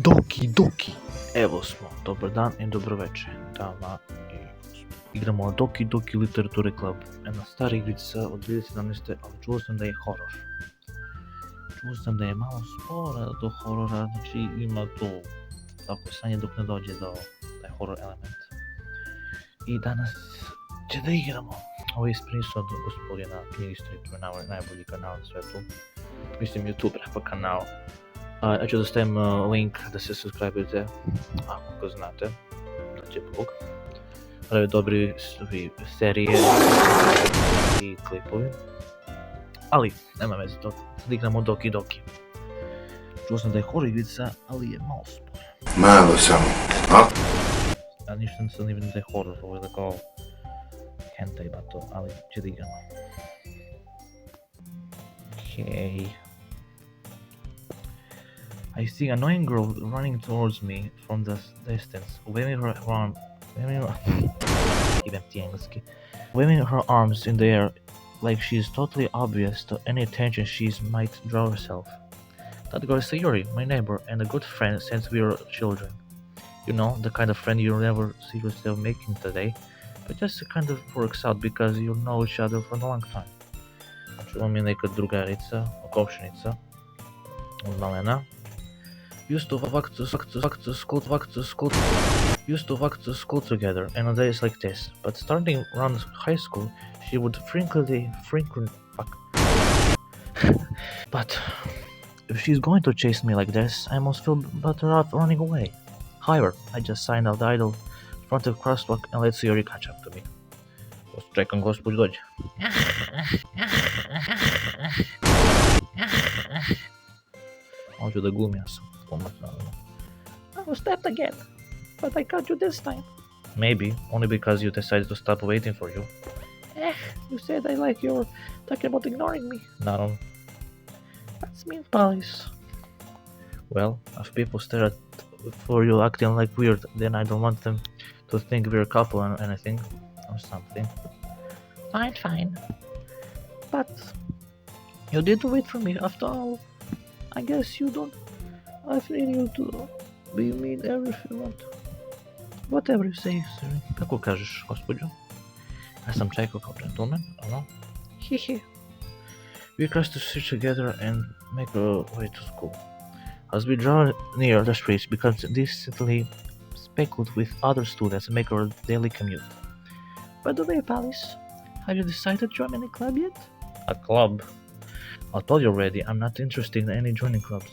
Doki. Evo smo, dobar dan i dobro večer, dama i gospodo. Igramo Doki Literature Club, jedna stara igrica od 2017. Ali čuo sam da je horor. Čuo sam da je malo spora do horora, znači ima to tako sanje dok ne dođe do taj horor element. I danas će da igramo. Ovo je isprinso od gospodina knjigi Stripova, najbolji kanal na svetu. Mislim YouTube pa kanal. Ja ću da stavim link da se subscribe-ujete, ako ga znate, da će Bog. Prave dobri serije i klipovi. Ali, nema veze toga, sad igramo Doki. Čuo sam da je horor igrica, ali je malo spor. Malo samo, a? Ja ništa nisam ni vidim da je horor, ovo je da kao hentai bato, ali će da igramo. Okej. I see an annoying girl running towards me from the distance, waving her arms in the air like she is totally oblivious to any attention she might draw herself. That girl is Sayuri, my neighbor and a good friend since we were children. You know, the kind of friend you never see yourself making today, but just kind of works out because you know each other for a long time. Znači, ovo mi je neka drugarica, komšinica, od malena. Used to walk to school together and on days like this, but starting around high school, she would But if she's going to chase me like this, I must feel better off running away. However, I just signed out the idle in front of crosswalk and let Sayori catch up to me. Čekam gospođu dođe. Hoću da glumim, ja sam pomoć naravno. I was stepped again, but I caught you this time. Maybe, only because you decided to stop waiting for you. You said I like your talking about ignoring me. Naravno. That's mean, Palis. Well, if people stare for you acting like weird, then I don't want them to think we're a couple or anything, or something. Fine. But you did wait for me after all. I guess you don't. I've need you to be mean every few months. Whatever you say, sir. Kako kažeš, gospođo? Ja sam čekao kao gentleman, ono? Hehe. We crossed the street together and make our way to school. As we draw near the streets, becomes distantly speckled with other students and make our daily commute. By the way, Palace, have you decided to join any club yet? A club? I told you already, I'm not interested in any joining clubs.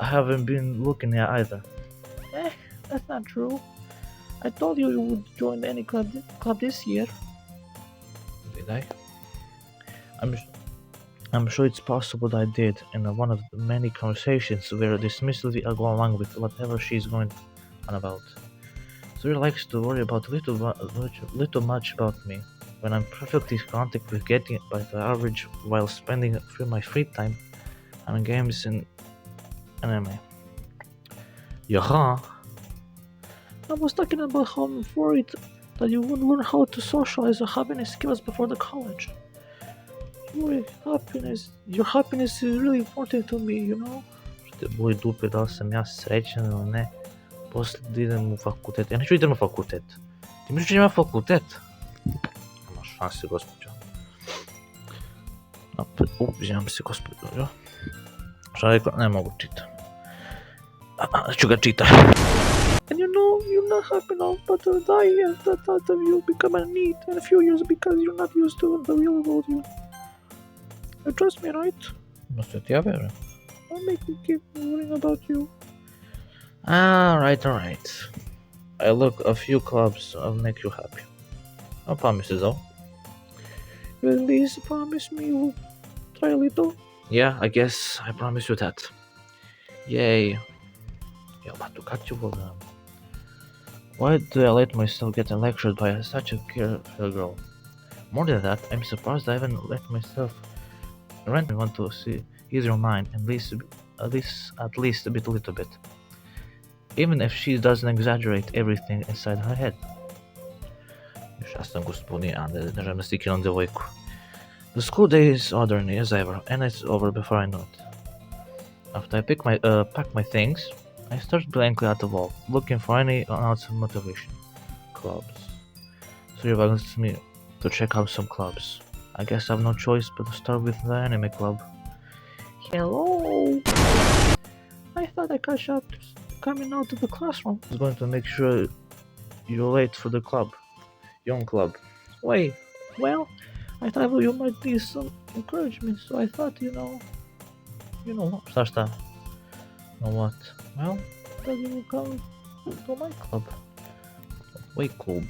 I haven't been looking at either. That's not true. I told you you would join any club this year. Did I? I'm sure it's possible that I did in one of the many conversations where dismissively I go along with whatever she's going on about. Zoe likes to worry about little much about me, when I'm perfectly content with getting by the average while spending my free time on games and anime. Yaha! I was talking about how I'm worried that you wouldn't learn how to socialize or have any skills before the college. Your happiness is really important to me, you know? Što te boli dupe da li sam ja srećan ili ne, posle da idem u fakultet. Ja neću idem u fakultet. Ti misliš da ima fakultet? Nema šanse, gospođo. Izvinjam se, gospođo. Šta rekla? Ne mogu čitam. Ću ga čitam. And you know, you're not happy now, but die at the thought of you become a need in a few years because you're not used to the real world. You trust me, right? Must ti ja verujem. I'll make me keep worrying about you. Alright. I look a few clubs, I'll make you happy. I promise though. You at least promise me you'll try a little? Yeah, I guess I promise you that. Yay. Jel ba tu kad ću volim? Why do I let myself get lectured by such a careful girl? More than that, I'm surprised I haven't let myself want to see ease your mind and at least a little bit. Even if she doesn't exaggerate everything inside her head. Još ja sam gospodin, a ne želim da stikiram devojku. The school day is ordinary as ever, and it's over before I know it. After I pack my things, I start blankly at the wall, looking for any outside motivation. Clubs. Suri wants me to check out some clubs. I guess I have no choice but to start with the anime club. Hello! I thought I caught you coming out of the classroom. I was going to make sure you're late for the club. Young club. Wait, well, I thought you might need some encouragement, so I thought, you know what, Strasna. You know what? Well, I thought you would come to my club. Wait, club.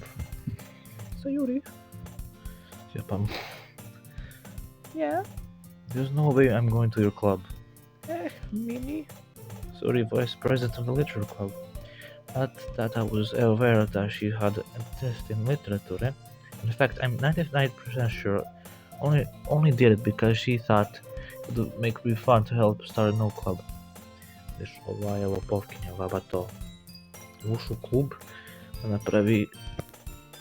Sayuri. Yeah? There's no way I'm going to your club. Mini? Sorry, vice president of the literature club. Not that I was aware that she had an interest in literature. In fact, I'm 99% sure only did it because she thought it would make me fun to help start a new club. Ova je lopovkinja, baba to. Ušu klub da napravi,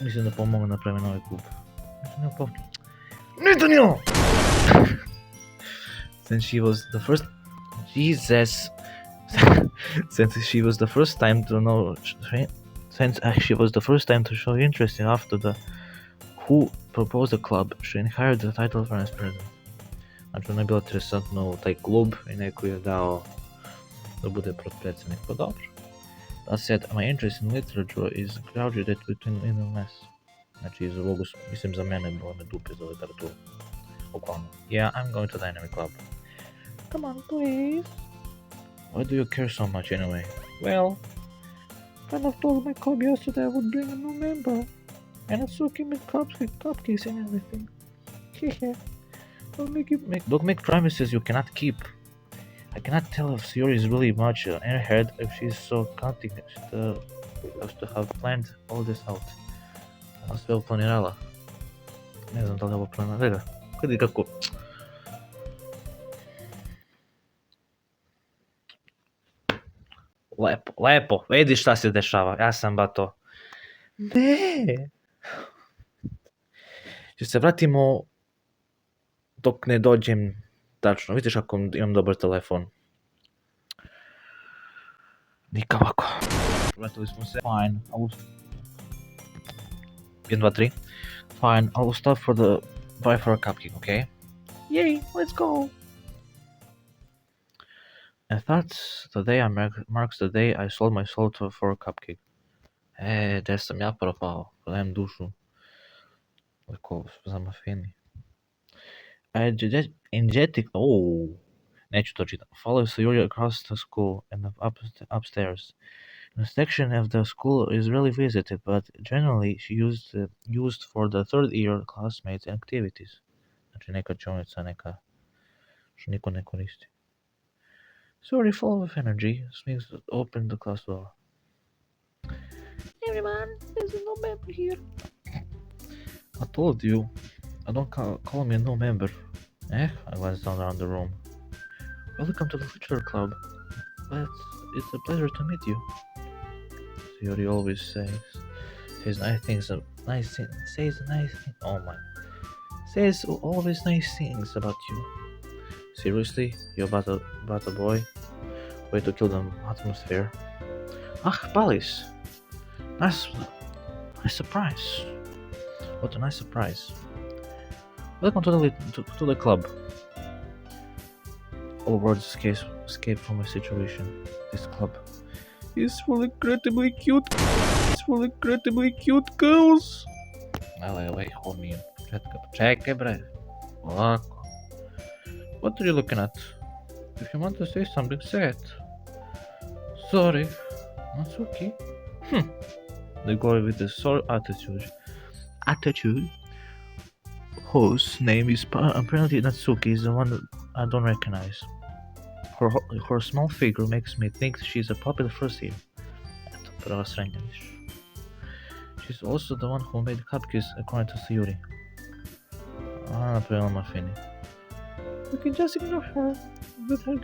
mislim da pomogu napravi novi klub. Mislim da lopovkinja. Nitanjo! Since she was the first... Jesus! Since she was the first time to know... Since she was the first time to show interest after the who proposed the club, she inherited the title of vice president. Znači ona je bila interesantno u taj klub i neko je dao da bude potpredsjednik, pa dobro. That said, my interest in literature is graduated between in and less. Znači iz ovog, mislim za mene bilo me dupe za literaturu. Uglavnom. Yeah, I'm going to the anime club. Come on, please. Why do you care so much anyway? Well, friend of told my club yesterday I would bring a new member. And Atsuki made cupcakes and everything. Hehe. Don't make promises you cannot keep. I cannot tell if Sayuri is really much in her head if she's so counting as to have planned all this out. Ona sve uplanirala. Ne znam da li je ovo planirala. Gledaj kako... Lepo, vidi šta se dešava, ja sam ba to. Ne! Če se vratimo dok ne dođem tačno, vidiš ako imam dobar telefon. Nikavako. Vratili smo se. Fine, 1, 2, 3. Fine, I will stop for the buy for a cupcake, okay? Yay, let's go! I thought the day marks the day I sold my soul for a cupcake. Gdje sam ja propao? Prodajem dušu. Liko za mafini. Neću to čitam. Follow Sayuri across the school and upstairs. The section of the school is rarely visited, but generally she used for the third year classmates and activities. Znači neka čovjeca, neka što niko ne koristi. Sorry, full of energy, Smith opened the class door. Everyone, there's no member here. I told you, I don't call me a no member. I glanced around the room. Welcome to the literature club. It's a pleasure to meet you. Sayuri always says nice things. Says always nice things about you. Seriously, you're about a boy? Way to kill the atmosphere. Palace! Nice surprise. What a nice surprise. Welcome to the club. All words escape from my situation. This club is for incredibly cute girls. Wait, hold me. Čekaj bre. Ovako. What are you looking at? If you want to say something, say it. Sorry. That's okay. The girl with the sore attitude, whose name is apparently Natsuki, is the one that I don't recognize. Her small figure makes me think she's a popular first year. She's also the one who made cupcakes according to Sayuri. You can just ignore her, but her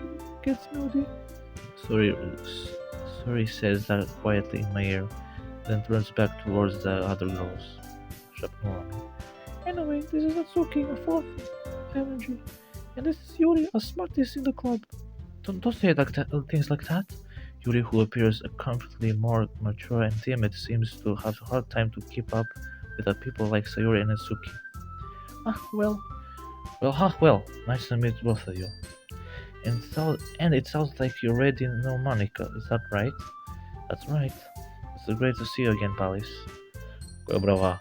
gets moody. Sorry says that quietly in my ear, then turns back towards the other girls. Anyway, this is Natsuki, a full of energy, and this is Yuri, a smartest in the club. Don't say things like that. Yuri, who appears comfortably more mature and timid, seems to have a hard time to keep up with the people like Sayuri and Natsuki. Well, nice to meet both of you. And it sounds like you already know Monica, is that right? That's right. It's great to see you again, Palis. Brava.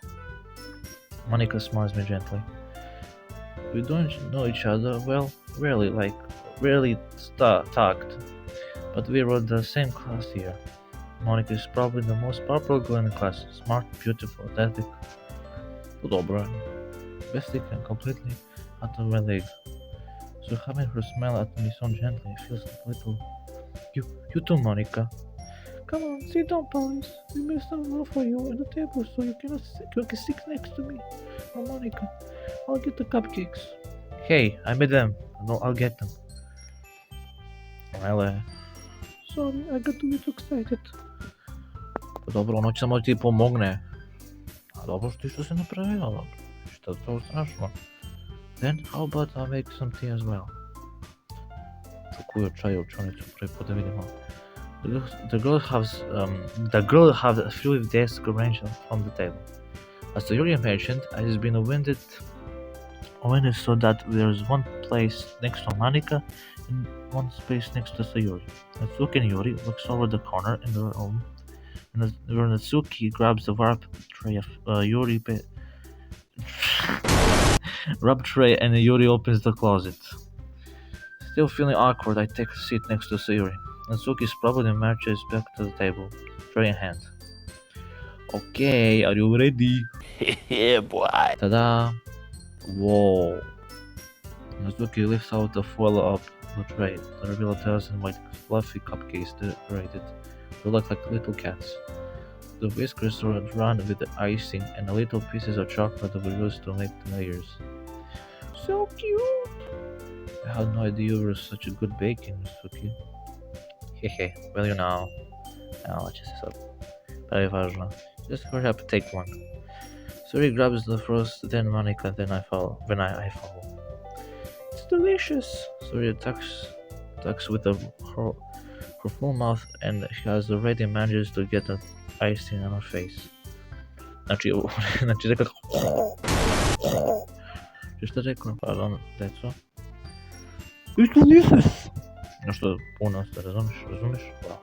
Monica smiles me gently. We don't know each other, well, rarely talked, but we were the same class here. Monica is probably the most popular girl in the class, smart, beautiful, athletic, dobra, basic and completely out of my league. So having her smile at me so gently feels like a little... You too, Monica. Come on, sit down, Paris. We made some room for you on the table so you can sit next to me. Oh, Monica, I'll get the cupcakes. Hey, I made them. No, I'll get them. Well, sorry, I got a bit excited. Dobro, ono će samo ti pomogne. A dobro što se napravila. Šta je to strašno? Then, how about I make some tea as well? Čukuju čaj u čonicu, prvi put da vidimo. The girl has a few desks arranged from the table. As Yuri mentioned, it has been winded so that there's one place next to Monica and one space next to Sayuri. Natsuki and Yuri looks over the corner in their room, and where Natsuki grabs the warp tray of Yuri rub tray and Yuri opens the closet. Still feeling awkward, I take a seat next to Sayuri. Natsuki probably marches back to the table, tray in hand. Okay, are you ready? Yeah, boy. Ta-da! Whoa! Natsuki lifts out the foil of the tray to reveal a dozen white fluffy cupcakes decorated. They look like little cats. The whiskers are drawn with the icing and the little pieces of chocolate that were used to make the layers. So cute! I had no idea you were such a good baker, Natsuki. Hehe, well you know. Aleksic is up. Very важно. Just hurry up and take one. Sayuri grabs the first, then Monica, then I follow. It's delicious! Sayuri tucks with her full mouth and she has already managed to get the icing on her face. Znači rekla... Što rekla? Pardon, deco. It's delicious! Nešto puno ste, razumiješ? Wow.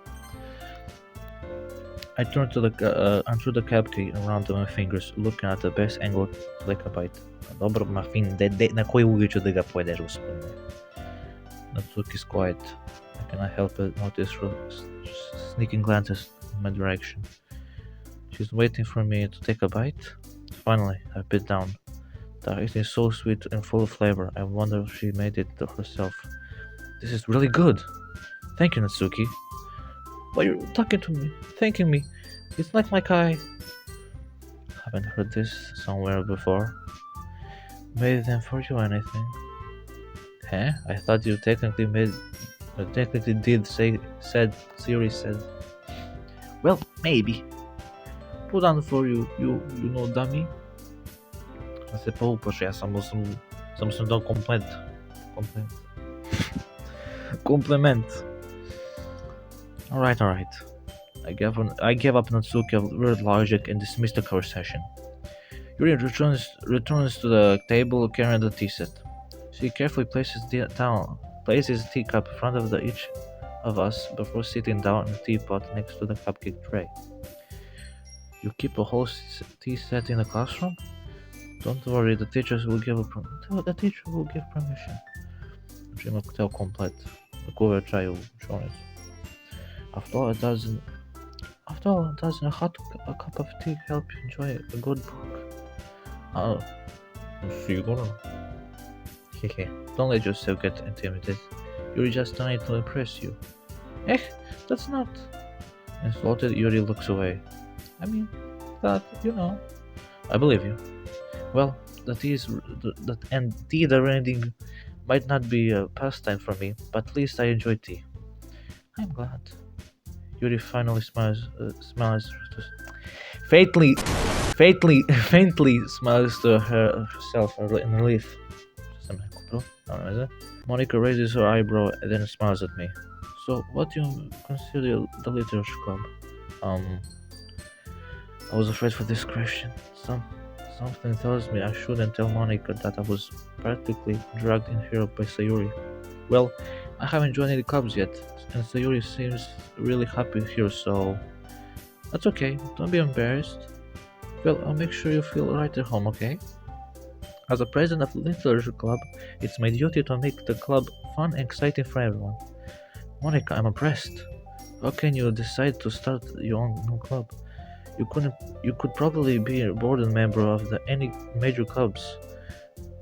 I turn to threw the cupcake around my fingers, looking at the best angle to take a bite. Dobro, mafin, na koji ugli ću da ga pojedeš, gospodine? Natsuki is quiet. I cannot help but notice her sneaking glances in my direction. She's waiting for me to take a bite. Finally, I bit down. The ice is so sweet and full of flavor. I wonder if she made it herself. This is really good. Thank you, Natsuki. Why are you talking to me? Thanking me? It's not like I haven't heard this somewhere before. Made them for you or anything? Huh? I thought you technically Sayuri said. Well, maybe. Put on for you, you know, dummy. Da se poupaš, ja samo sam dao compliment. Alright. I gave up Natsuki of weird logic and dismissed the conversation. Yuri returns to the table carrying the tea set. She carefully places the teacup in front of each of us before sitting down in the teapot next to the cupcake tray. You keep a whole tea set in the classroom? Don't worry, the teacher will give permission. Znači ima hteo komplet. Da kuve čaj u čonicu. After all, doesn't a cup of tea help you enjoy a good book? Sigurno. Hehe, don't let yourself get intimidated. Yuri just trying to impress you. That's not. Insulted, Yuri looks away. I mean, that, you know. I believe you. Well, tea reading might not be a pastime for me, but at least I enjoy tea. I'm glad. Yuri finally smiles faintly smiles to herself in relief. Monica raises her eyebrow and then smiles at me. So, what do you consider the literature club? I was afraid for this question. Something tells me I shouldn't tell Monica that I was practically dragged in here by Sayuri. Well, I haven't joined any clubs yet, and Sayuri seems really happy here, so that's okay. Don't be embarrassed. Well, I'll make sure you feel right at home, okay? As a president of the literature club, it's my duty to make the club fun and exciting for everyone. Monica, I'm impressed. How can you decide to start your own new club? You could probably be a board member of any major clubs.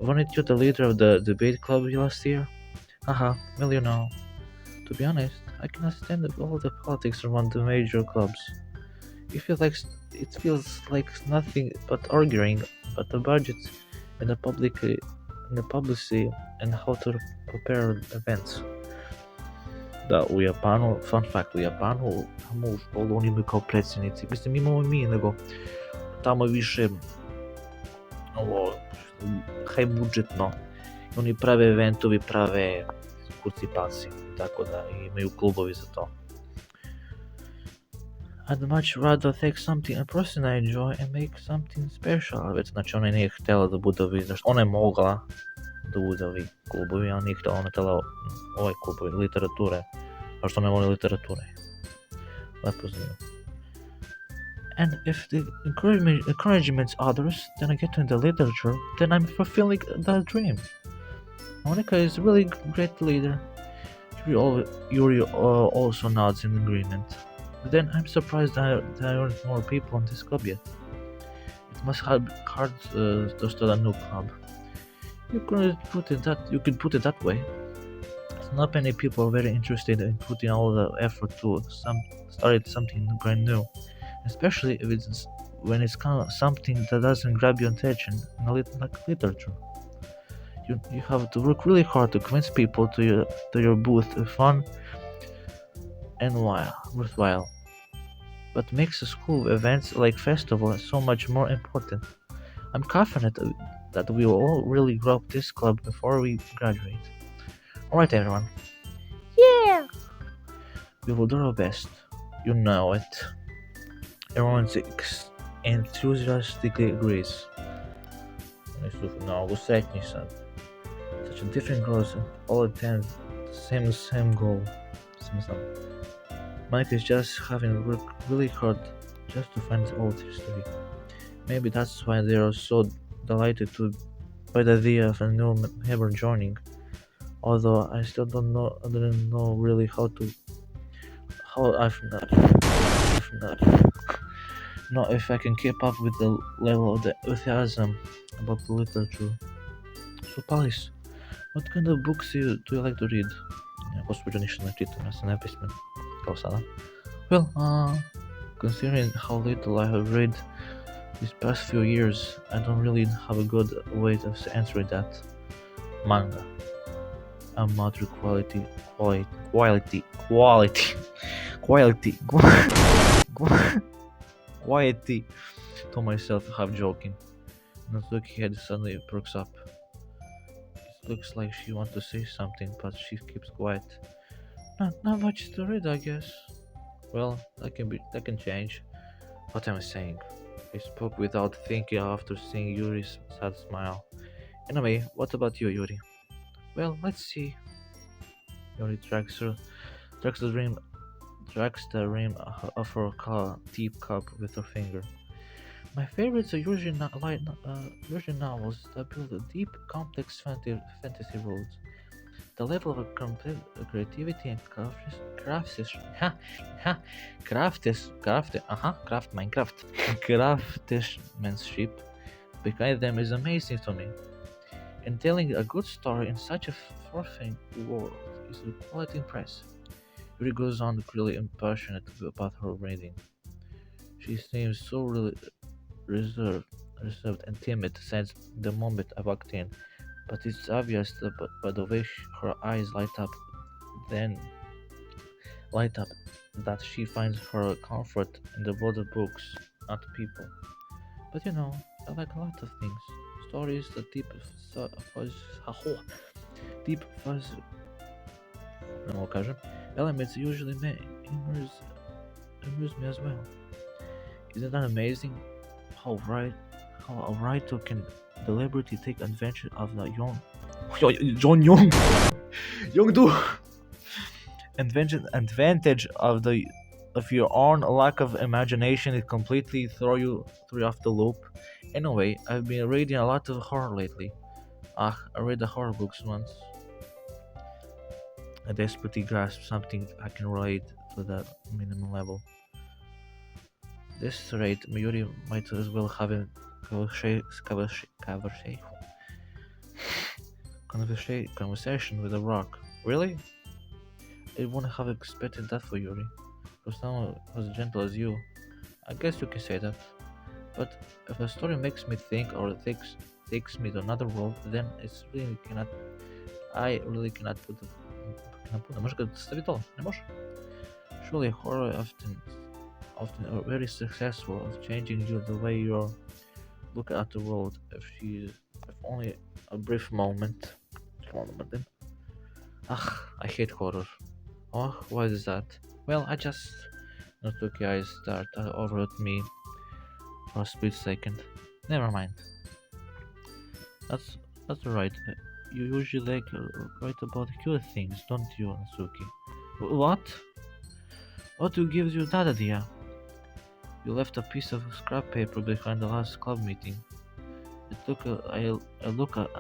Weren't you the leader of the debate club last year? Haha, well you know. To be honest, I cannot stand all the politics around the major clubs. It feels like nothing but arguing about the budgets and the publicity and how to prepare events. U Japanu, fun fact, u Japanu tamo u školu oni imaju kao predsjednici. Mislim, imamo i mi, nego tamo je više ovo, high budžetno. Oni prave eventovi, prave kurcipaci i tako da, i imaju klubovi za to. I'd much rather take something a person I enjoy and make something special. Već, znači ona nije htjela da bude ovi, ona je mogla da bude ovi klubovi, ali nije htjela, ona je htjela ovaj klubovi literature. A što ne voli literature? Lepo za nju. And if the encouragements others, then I get into literature, then I'm fulfilling that dream. Monica is a really great leader. Yuri also nods in agreement. But then I'm surprised that there aren't more people in this club yet. It must have been hard to start a new club. You could put it that way. Not many people are very interested in putting all the effort to start something brand new, especially if when it's kind of something that doesn't grab your attention, like literature. You have to work really hard to convince people to your booth fun and worthwhile. But makes a school events like festival so much more important. I'm confident that we will all really grow up this club before we graduate. Alright everyone. Yeah! We will do our best. You know it. Everyone enthusiastically agrees. Such a different girls and all attend the same goal. Mike is just having to work really hard just to find old history. Maybe that's why they are so delighted by the idea of a new member joining. Although I still didn't know really how I forgot. Not if I can keep up with the level of the enthusiasm about the literature. So Palis, what kind of books do you like to read? Gospođo, ništa ne čitam, ja sam nepismen, kao sada. Well, considering how little I have read these past few years, I don't really have a good way of answering that. Manga. A moderate quality. To myself, half joking. Natsuki head suddenly perks up. It looks like she wants to say something, but she keeps quiet. Not much to read, I guess. Well, that can change. What am I saying? I spoke without thinking after seeing Yuri's sad smile. Anyway, what about you, Yuri? Well, let's see. Yuri tracks the rim of her teacup with her finger. My favorites are usually novels that build a deep, complex fantasy worlds. The level of creativity and craftsmanship behind them is amazing to me. And telling a good story in such a forthcoming world is quite impressive. Yuri goes on really passionate about her reading. She seems so really reserved and timid since the moment I walked in, but it's obvious by the way her eyes light up that she finds her comfort in the world of books, not people. But I like a lot of things. stories, the deep fuzz, no kažem, elements usually amuse me as well. Isn't that amazing? How a writer can deliberately take advantage of the John Young do advantage of your own lack of imagination and completely throw you off the loop. Anyway, I've been reading a lot of horror lately. I read the horror books once. I desperately grasped something I can relate to the minimum level. This rate, Mayuri might as well have a conversation with a rock. Really? I wouldn't have expected that for Yuri. For someone as gentle as you, I guess you can say that. But if a story makes me think or takes me to another world, then I really cannot put it. Може да стави то? Не може? Surely horror often are very successful at changing the way you look at the world. If only a brief moment. I hate horror. Oh, why is that? Well, I just Natsuki eyes start over at me for a split second. Never mind. That's alright. You usually write about cute things, don't you, Natsuki? What? What gives you that idea? You left a piece of scrap paper behind the last club meeting. I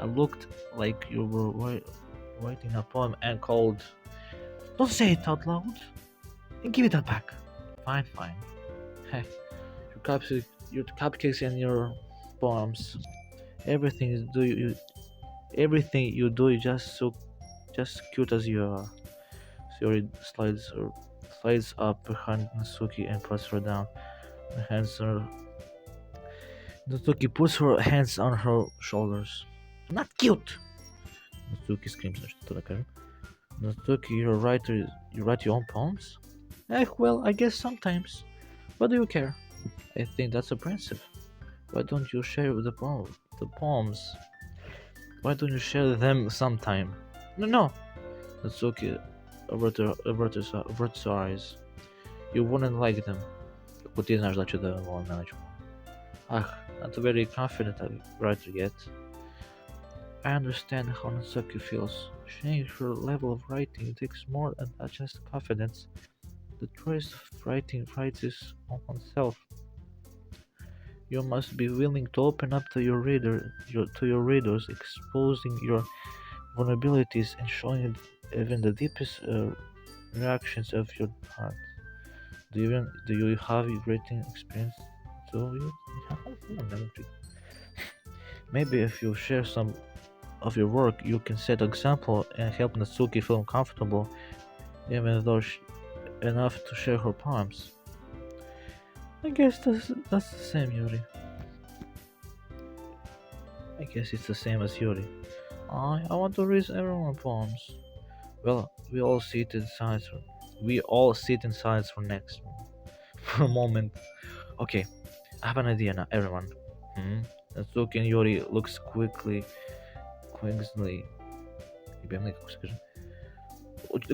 looked like you were writing a poem and called. Don't say it out loud. And give it that back. Fine. Hey, your cupcakes and your poems. Everything you do is just cute as you are. Sayori slides up behind Natsuki and puts her down. Natsuki puts her hands on her shoulders. Not cute! Natsuki screams. Natsuki, you're a writer. You write your own poems? Well, I guess sometimes. What do you care? I think that's offensive. Why don't you share the poems? Why don't you share them sometime? No. Natsuki averts her eyes. You wouldn't like them. Ти знаеш да ću da ovo ne neću. Not a very confident writer yet. I understand how Natsuki feels. Sharing her level of writing takes more than just confidence. The choice of writing rises on oneself. You must be willing to open up to your readers, exposing your vulnerabilities and showing even the deepest reactions of your heart. Do you have writing experience? Maybe if you share some of your work, you can set an example and help Natsuki feel comfortable, even though enough to share her poems. I guess that's the same, Yuri. I guess it's the same as Yuri. I want to read everyone's poems. Well, we all sit in silence for a moment. Okay, I have an idea now, everyone. Natsuki and Yuri looks quickly.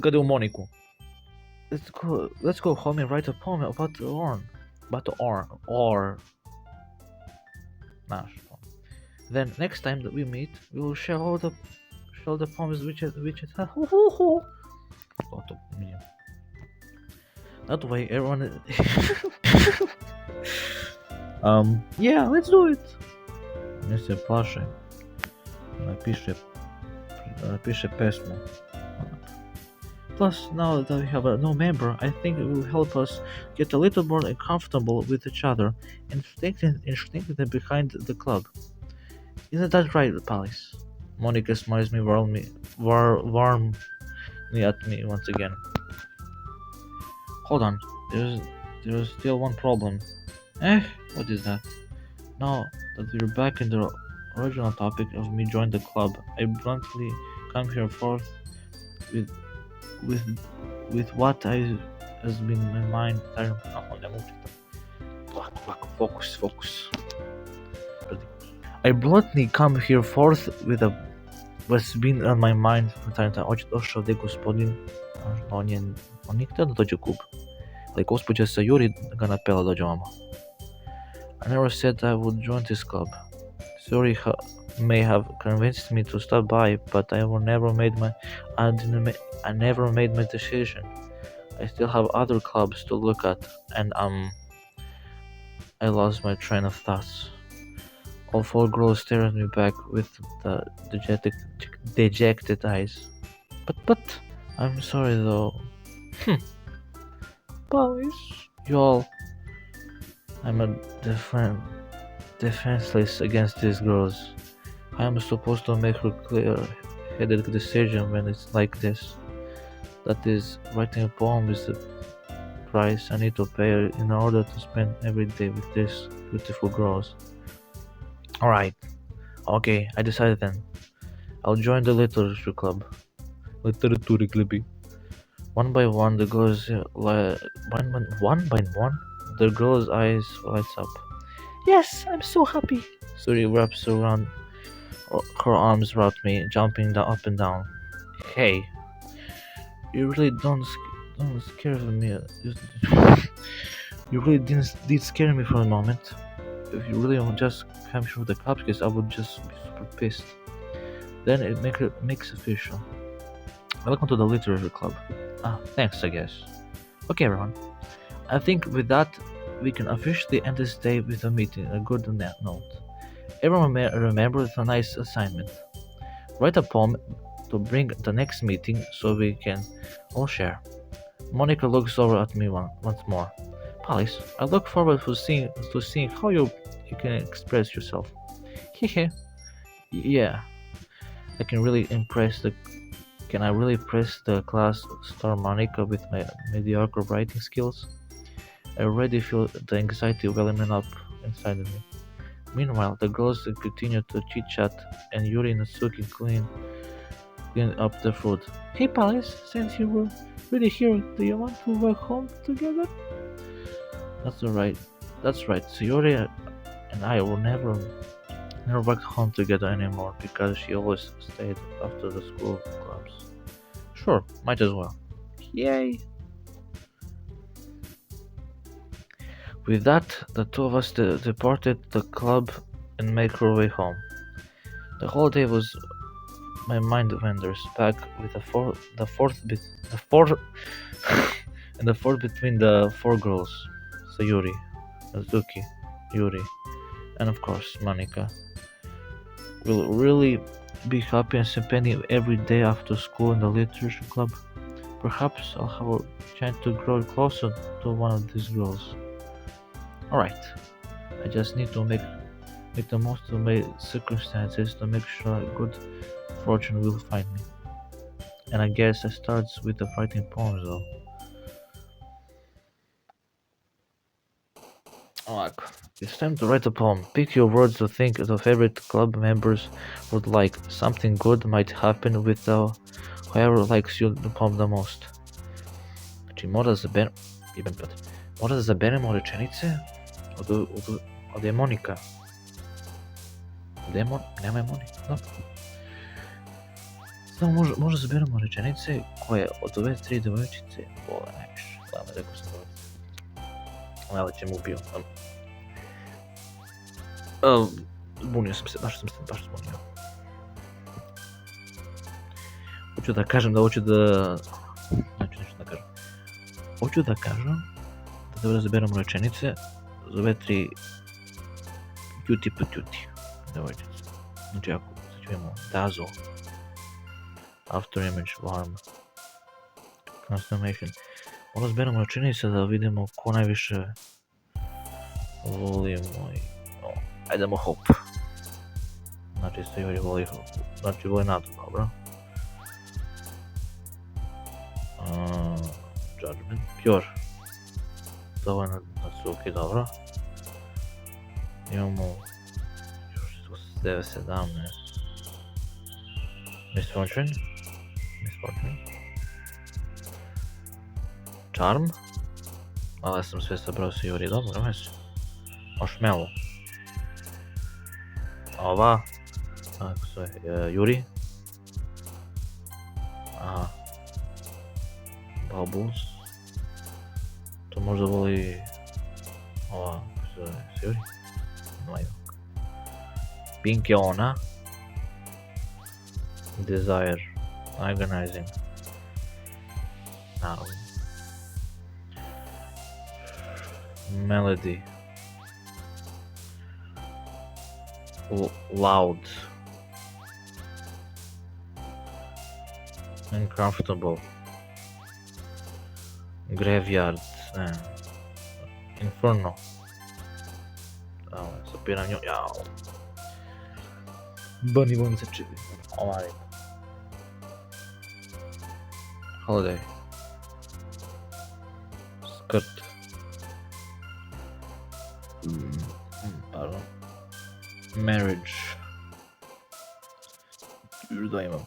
Къде Монико? Let's go home and write a poem about the or. Then next time that we meet, we will share all the poems which it has. That way everyone yeah, let's do it. Не се плаши. Напише песмо. Plus, now that we have a new member, I think it will help us get a little more comfortable with each other and strengthen behind the club. Isn't that right, Palace? Monica smiles me warmly at me once again. Hold on, there's still one problem. What is that? Now that we're back in the original topic of me joining the club, I bluntly come here forth with what has been in my mind. Focus. I bluntly come here forth with what's been on my mind for time. Došao gdje gospodin, on nije htio da dođe u klub. Ali gospođa sa Yuri ga napela da dođe vamo. I never said I would join this club. Sorry may have convinced me to stop by, but I never made my decision. I still have other clubs to look at, and I lost my train of thoughts. All four girls stare at me back with the dejected eyes. But, I'm sorry though. Boys, y'all. I'm a defenseless against these girls. I am supposed to make a clear-headed decision when it's like this. That is, writing a poem is the price I need to pay in order to spend every day with these beautiful girls. Alright, okay, I decided then. I'll join the literature club. Literature club. One by one, the girls' the girl's eyes lights up. Yes, I'm so happy. Suri wraps around her arms around me, jumping up and down. Hey, you really don't scare me. You really did scare me for a moment. If you really just come here with the cupcakes, I would just be super pissed. Then it makes official. Welcome to the literature club. Thanks, I guess. Okay, everyone. I think with that, we can officially end this day with a meeting, a good note. Everyone remember the nice assignment. Write a poem to bring the next meeting so we can all share. Monica looks over at me once more. Palace, I look forward to seeing how you can express yourself. Hehe. Yeah. Can I really impress the class star Monica with my mediocre writing skills? I already feel the anxiety welling up inside of me. Meanwhile, the girls continue to chit-chat and Yuri and Natsuki clean up the food. Hey Palace, since you were really here, do you want to work home together? That's right. So Yuri and I will never work home together anymore because she always stayed after the school clubs. Sure, might as well. Yay! With that, the two of us departed the club and made our way home. The whole day was my mind wanders back with the fourth between the four girls, Sayuri, Azuki, Yuri, and of course Monica. Will really be happy and spending every day after school in the literature club. Perhaps I'll have a chance to grow closer to one of these girls. Alright, I just need to make the most of my circumstances to make sure good fortune will find me. And I guess I start with the writing poems though. Ovako, it's time to write a poem. Pick your words to think the favorite club members would like. Something good might happen with whoever likes your poem the most. Znači mora da zaberemo rečenice od je Monika. Nema je Monika, da. Samo možda zaberemo rečenice koje od ove tri devojčice vole najviše. Glavno rekao sam ovo. Aleksic me ubio. Zbunio sam se, baš zbunio. Hoću da kažem da dobro zaberemo rečenice za ove tri cutie patootie devojčice. Znači ako sad imamo dazzle, after image, warm, transformation. Ono zberemo rečenice da vidimo ko najviše volimo i ajdemo hope. Znači Sayuri voli hope, znači voli nadu, dobro. Judgment, pure. To je Natsuki, dobro. Imamo još 9-17. Misfortune. Charm. Ali ja sam sve sabrao Sayuri, dobro, već. Marshmallow. ova, kako se zove, Juri. Aha. Bubbles. To možda voli ova, kako se zove, Juri. Pink je ona. Desire. Organizing. Naravno. Melody. Loud. Uncomfortable. Graveyard. Inferno. Sappiram nju. Jao. Bunny won't se čivi. Ovaj. Holiday. Skirt. Pardon. Marriage. Još da imam.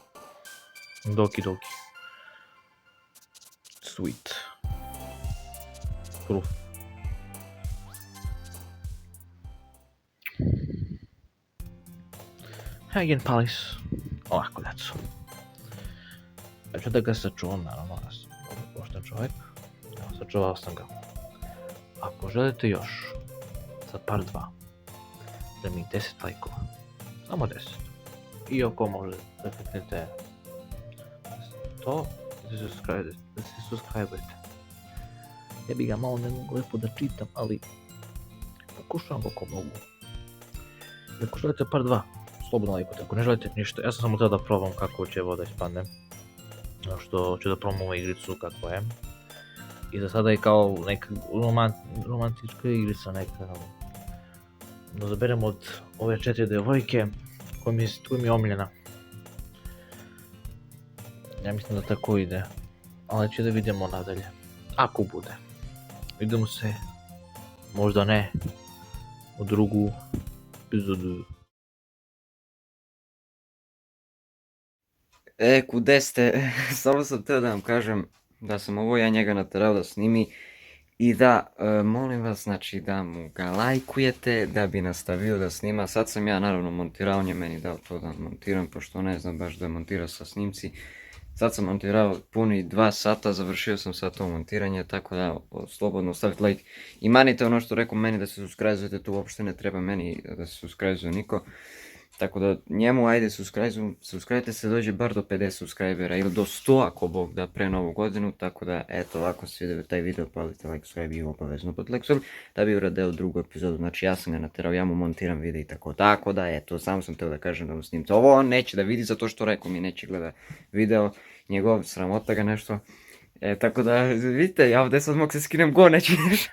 Doki. Sweet. Proof. Hagen Palace. Ovako, deco. Ja ću da ga sačuvam, naravno, ja sam pošten čovjek. Evo, sačuvao sam ga. Ako želite još, za par 2, da mi 10 lajkova. Samo 10. I ako možete da kliknete to, da se subscribe-ujete. Ja bi ga malo ne mogu lepo da čitam, ali pokušavam kako mogu. I ako želite par 2, slobodno lajkujte. Ako ne želite ništa, ja sam samo htio da probam kako će voda ispadne. Što ću da probam ovu igricu kako je. I za sada je kao neka romantička igrica, neka. Da zaberem od ove 4 devojke koja mi je omiljena. Ja mislim da tako ide. Ali će da vidimo nadalje. Ako bude. Vidimo se. Možda ne. U drugu epizodu. Kude ste? Samo sam teo da vam kažem da sam ovo ja njega naterao da snimi i da molim vas znači da mu ga lajkujete da bi nastavio da snima. Sad sam ja naravno montirao, on je meni dao to da montiram pošto ne znam baš da montira sa snimci. Sad sam montirao puni 2 sata, završio sam sad to montiranje, tako da slobodno stavite like i manite ono što rekao meni da se subscribe-ujete, to uopšte ne treba meni da se subscribe-uje niko. Tako da njemu ajde subscribe-te se dođe bar do 50 subscribera ili do 100 ako Bog da pre novu godinu. Tako da eto ovako se vidio taj video, palite like, subscribe i obavezno pod like da bi uradeo drugu epizodu. Znači ja sam ga naterao, ja mu montiram video i tako. Tako da eto, samo sam teo da kažem da mu snimite. Ovo on neće da vidi zato što rekao mi neće gleda video njegov, sramota ga nešto. Tako da vidite, ja ovdje sad mogu se skinem go, neće ništa.